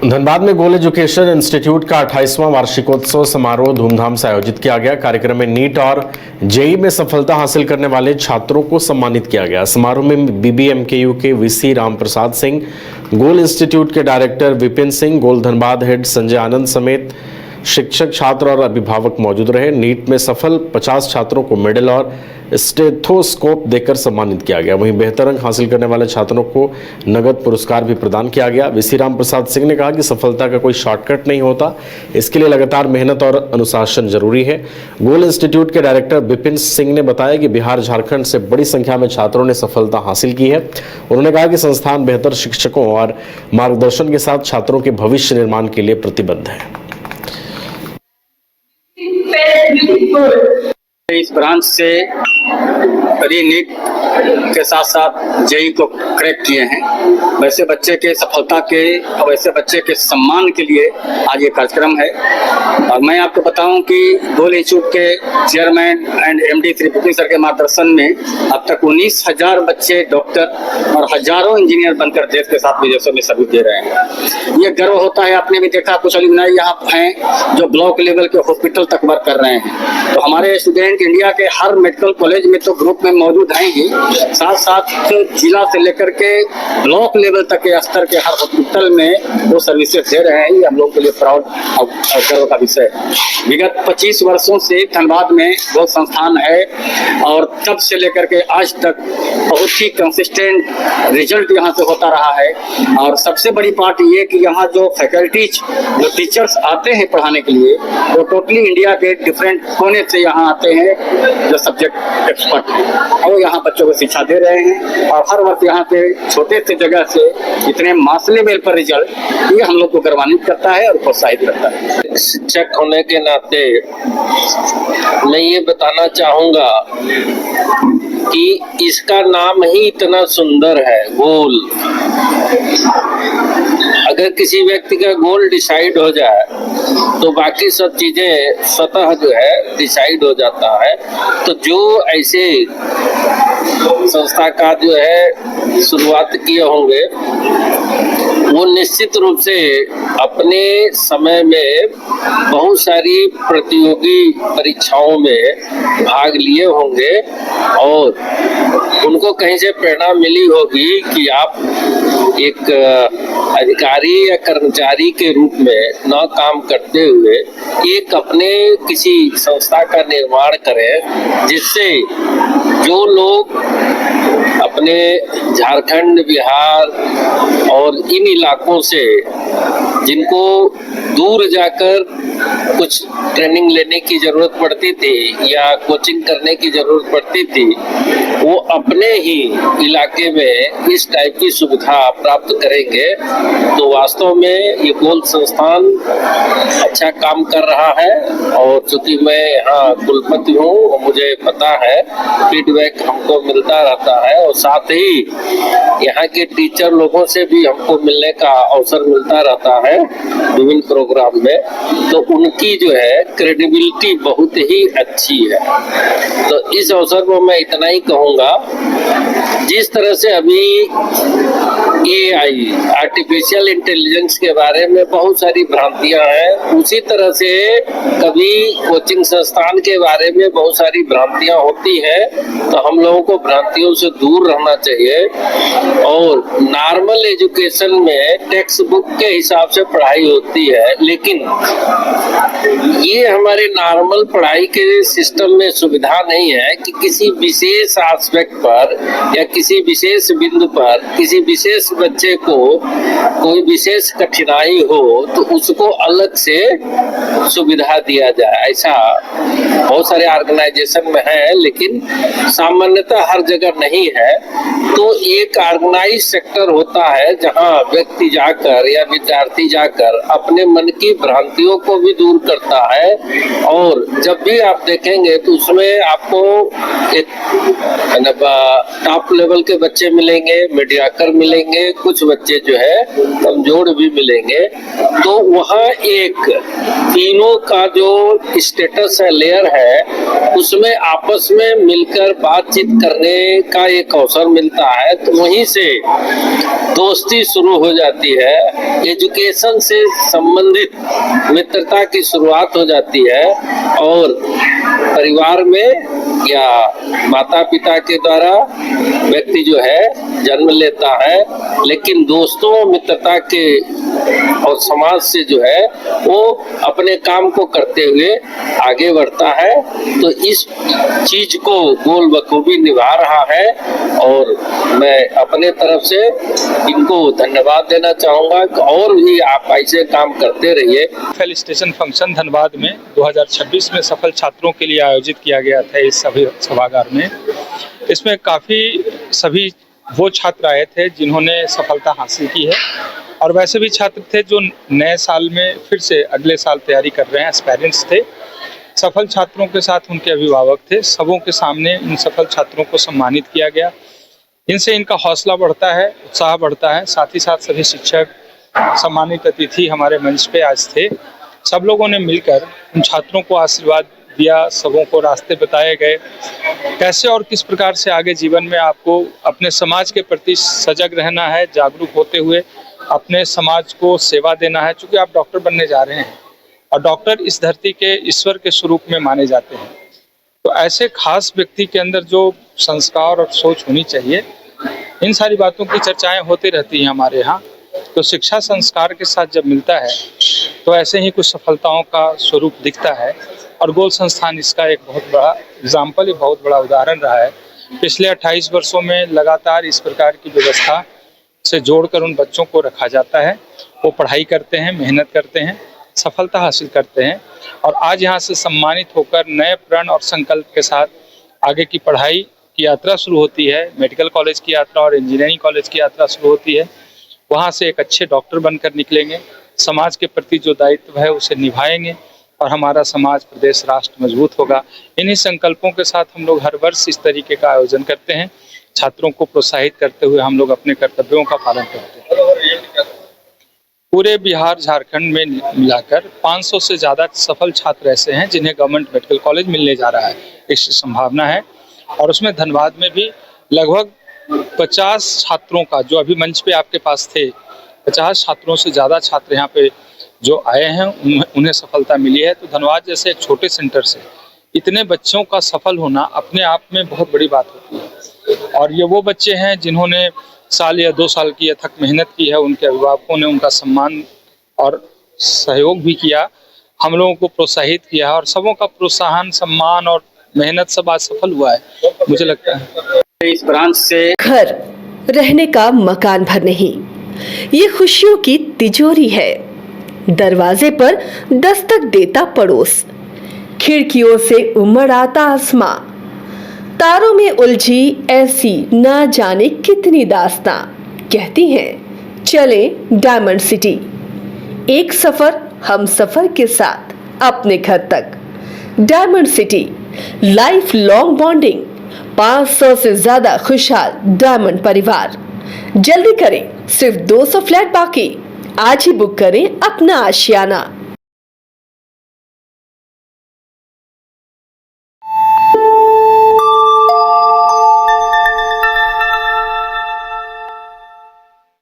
धनबाद में गोल education institute का 28वां वार्षिकोत्सव समारोह धूमधाम से आयोजित किया गया। कार्यक्रम में नीट और जेईई में सफलता हासिल करने वाले छात्रों को सम्मानित किया गया। समारोह में बीबीएमकेयू के वीसी रामप्रसाद सिंह, गोल इंस्टीट्यूट के डायरेक्टर विपिन सिंह, गोल धनबाद हेड संजय आनंद समेत शिक्षक, छात्र और अभिभावक मौजूद रहे। नीट में सफल 50 छात्रों को मेडल और स्टेथोस्कोप देकर सम्मानित किया गया। वहीं बेहतर अंक हासिल करने वाले छात्रों को नगद पुरस्कार भी प्रदान किया गया। वीसी रामप्रसाद सिंह ने कहा कि सफलता का कोई शॉर्टकट नहीं होता, इसके लिए लगातार मेहनत और अनुशासन जरूरी है। गोल इंस्टीट्यूट के डायरेक्टर विपिन सिंह ने बताया कि बिहार झारखंड से बड़ी संख्या में छात्रों ने सफलता हासिल की है। उन्होंने कहा कि संस्थान बेहतर शिक्षकों और मार्गदर्शन के साथ छात्रों के भविष्य निर्माण के लिए प्रतिबद्ध है। इस ब्रांच से नीट के साथ साथ जेईई को क्रैक किए हैं, वैसे बच्चे के सफलता के और वैसे बच्चे के सम्मान के लिए आज ये कार्यक्रम है। और मैं आपको बताऊं कि गोल इंस्टीट्यूट के chairman and MD Shri Vipin sir के मार्गदर्शन में अब तक 19,000 बच्चे डॉक्टर और हजारों इंजीनियर बनकर देश के साथ विदेशों में सर्विस दे रहे हैं। ये गर्व होता है। आपने भी देखा कुछ अलुमनाई यहाँ हैं जो ब्लॉक लेवल के हॉस्पिटल तक वर्क कर रहे हैं। तो हमारे स्टूडेंट इंडिया के हर मेडिकल कॉलेज में तो ग्रुप में मौजूद हैं ही, साथ साथ जिला से लेकर के ब्लॉक लेवल तक के स्तर के हर हॉस्पिटल में वो सर्विसेज दे रहे हैं। ये हम लोग के लिए प्राउड और गर्व का विषय है। विगत 25 वर्षों से धनबाद में वो संस्थान है और तब से लेकर के आज तक बहुत ही कंसिस्टेंट रिजल्ट यहाँ से होता रहा है। और सबसे बड़ी बात ये कि यहाँ जो फैकल्टीज, जो टीचर्स आते हैं पढ़ाने के लिए, वो टोटली इंडिया के डिफरेंट कोने से यहाँ आते हैं जो सब्जेक्ट एक्सपर्ट हैं और यहाँ बच्चों को शिक्षा दे रहे हैं। और हर वर्ष यहाँ पे छोटे से जगह से इतने मास लेवल पर रिजल्ट, ये हम लोग को गर्वान्वित करता है और प्रोत्साहित करता है। शिक्षक होने के नाते मैं ये बताना चाहूंगा कि इसका नाम ही इतना सुंदर है, गोल। अगर किसी व्यक्ति का गोल डिसाइड हो जाए तो बाकी सब चीजें स्वतः जो है डिसाइड हो जाता है। तो जो ऐसे संस्था का जो है शुरुआत किए होंगे वो निश्चित रूप से अपने समय में बहुत सारी प्रतियोगी परीक्षाओं में भाग लिए होंगे और उनको कहीं से प्रेरणा मिली होगी कि आप एक अधिकारी या कर्मचारी के रूप में न काम करते हुए एक अपने किसी संस्था का निर्माण करें, जिससे जो लोग अपने झारखंड, बिहार और इन इलाकों से जिनको दूर जाकर कुछ ट्रेनिंग लेने की जरूरत पड़ती थी या कोचिंग करने की जरूरत पड़ती थी, वो अपने ही इलाके में इस टाइप की सुविधा प्राप्त करेंगे। तो वास्तव में ये गोल संस्थान अच्छा काम कर रहा है। और चूंकि मैं यहाँ कुलपति हूँ, मुझे पता है, फीडबैक हमको मिलता रहता है और साथ ही यहाँ के टीचर लोगों से भी हमको मिलने का अवसर मिलता रहता है विभिन्न प्रोग्राम में। तो उनकी जो है क्रेडिबिलिटी बहुत ही अच्छी है। तो इस अवसर पर मैं इतना ही कहूँगा, जिस तरह से अभी AI आर्टिफिशियल इंटेलिजेंस के बारे में बहुत सारी भ्रांतियां हैं, उसी तरह से कभी कोचिंग संस्थान के बारे में बहुत सारी भ्रांतियां होती हैं। तो हम लोगों को भ्रांतियों से दूर रहना चाहिए और नॉर्मल एजुकेशन में टेक्स्ट बुक के हिसाब से पढ़ाई होती है, लेकिन ये हमारे नॉर्मल पढ़ाई के सिस्टम में सुविधा नहीं है कि किसी विशेष एस्पेक्ट पर या किसी विशेष बिंदु पर किसी विशेष बच्चे को कोई विशेष कठिनाई हो तो उसको अलग से सुविधा दिया जाए। ऐसा बहुत सारे ऑर्गेनाइजेशन में है, लेकिन सामान्यतः हर जगह नहीं है। तो एक ऑर्गेनाइज सेक्टर होता है जहां व्यक्ति जाकर या विद्यार्थी जाकर अपने मन की भ्रांतियों को भी दूर करता है। और जब भी आप देखेंगे तो उसमें आपको एक टॉप लेवल के बच्चे मिलेंगे, मीडियाकर मिलेंगे, कुछ बच्चे जो है कमजोर भी मिलेंगे। तो वहाँ एक तीनों का जो स्टेटस है, लेयर है, उसमें आपस में मिलकर बातचीत करने का एक अवसर मिलता है, तो वहीं से दोस्ती शुरू हो जाती है, एजुकेशन से संबंधित मित्रता की शुरुआत हो जाती है और परिवार में या माता पिता के द्वारा व्यक्ति जो है जन्म लेता है, लेकिन दोस्तों मित्रता के और समाज से जो है वो अपने काम को करते हुए आगे बढ़ता है। तो इस चीज को गोल बखूबी निभा रहा है और मैं अपने तरफ से इनको धन्यवाद देना चाहूंगा कि और भी आप ऐसे काम करते रहिए। फेल स्टेशन फंक्शन धनबाद में 2026 में सफल छात्रों के लिए आयोजित किया गया था इस सभागार में। इसमें काफ़ी सभी वो छात्र आए थे जिन्होंने सफलता हासिल की है और वैसे भी छात्र थे जो नए साल में फिर से अगले साल तैयारी कर रहे हैं, एस्पायरेंट्स थे। सफल छात्रों के साथ उनके अभिभावक थे। सबों के सामने इन सफल छात्रों को सम्मानित किया गया। इनसे इनका हौसला बढ़ता है, उत्साह बढ़ता है। साथ ही साथ सभी शिक्षक, सम्मानित अतिथि हमारे मंच पे आज थे। सब लोगों ने मिलकर उन छात्रों को आशीर्वाद दिया, सबों को रास्ते बताए गए, कैसे और किस प्रकार से आगे जीवन में आपको अपने समाज के प्रति सजग रहना है, जागरूक होते हुए अपने समाज को सेवा देना है। चूँकि आप डॉक्टर बनने जा रहे हैं और डॉक्टर इस धरती के ईश्वर के स्वरूप में माने जाते हैं, तो ऐसे खास व्यक्ति के अंदर जो संस्कार और सोच होनी चाहिए, इन सारी बातों की चर्चाएं होती रहती हैं हमारे यहाँ। तो शिक्षा संस्कार के साथ जब मिलता है तो ऐसे ही कुछ सफलताओं का स्वरूप दिखता है और गोल संस्थान इसका एक बहुत बड़ा एग्जाम्पल, बहुत बड़ा उदाहरण रहा है। पिछले 28 वर्षों में लगातार इस प्रकार की व्यवस्था से जोड़कर उन बच्चों को रखा जाता है। वो पढ़ाई करते हैं, मेहनत करते हैं, सफलता हासिल करते हैं और आज यहाँ से सम्मानित होकर नए प्रण और संकल्प के साथ आगे की पढ़ाई की यात्रा शुरू होती है। मेडिकल कॉलेज की यात्रा और इंजीनियरिंग कॉलेज की यात्रा शुरू होती है। वहाँ से एक अच्छे डॉक्टर बनकर निकलेंगे, समाज के प्रति जो दायित्व है उसे निभाएंगे और हमारा समाज, प्रदेश, राष्ट्र मजबूत होगा। इन्हीं संकल्पों के साथ हम लोग हर वर्ष इस तरीके का आयोजन करते हैं। छात्रों को प्रोत्साहित करते हुए हम लोग अपने कर्तव्यों का पालन करते हैं। पूरे बिहार, झारखंड में मिलाकर 500 से ज़्यादा सफल छात्र ऐसे हैं जिन्हें गवर्नमेंट मेडिकल कॉलेज मिलने जा रहा है, इसकी संभावना है। और उसमें धनबाद में भी लगभग 50 छात्रों का, जो अभी मंच पे आपके पास थे, 50 छात्रों से ज़्यादा छात्र यहाँ पे जो आए हैं उन्हें सफलता मिली है। तो धनबाद जैसे एक छोटे सेंटर से इतने बच्चों का सफल होना अपने आप में बहुत बड़ी बात होती है। और ये वो बच्चे हैं जिन्होंने साल या 2 साल की अथक मेहनत की है। उनके अभिभावकों ने उनका सम्मान और सहयोग भी किया, हम लोगों को प्रोत्साहित किया और सबों का प्रोत्साहन, सम्मान और मेहनत सब आज सफल हुआ है, मुझे लगता है। इस ब्रांच से घर रहने का मकान भर नहीं, ये खुशियों की तिजोरी है। दरवाजे पर दस्तक देता पड़ोस, खिड़कियों से उमड़ आता आसमां, तारों में उलझी ऐसी ना जाने कितनी दास्तां। कहती हैं चले डायमंड सिटी, एक सफर हम सफर के साथ अपने घर तक। Diamond city, life long bonding, 500 से ज्यादा खुशहाल डायमंड परिवार। जल्दी करें, सिर्फ 200 फ्लैट बाकी। आज ही बुक करें अपना आशियाना।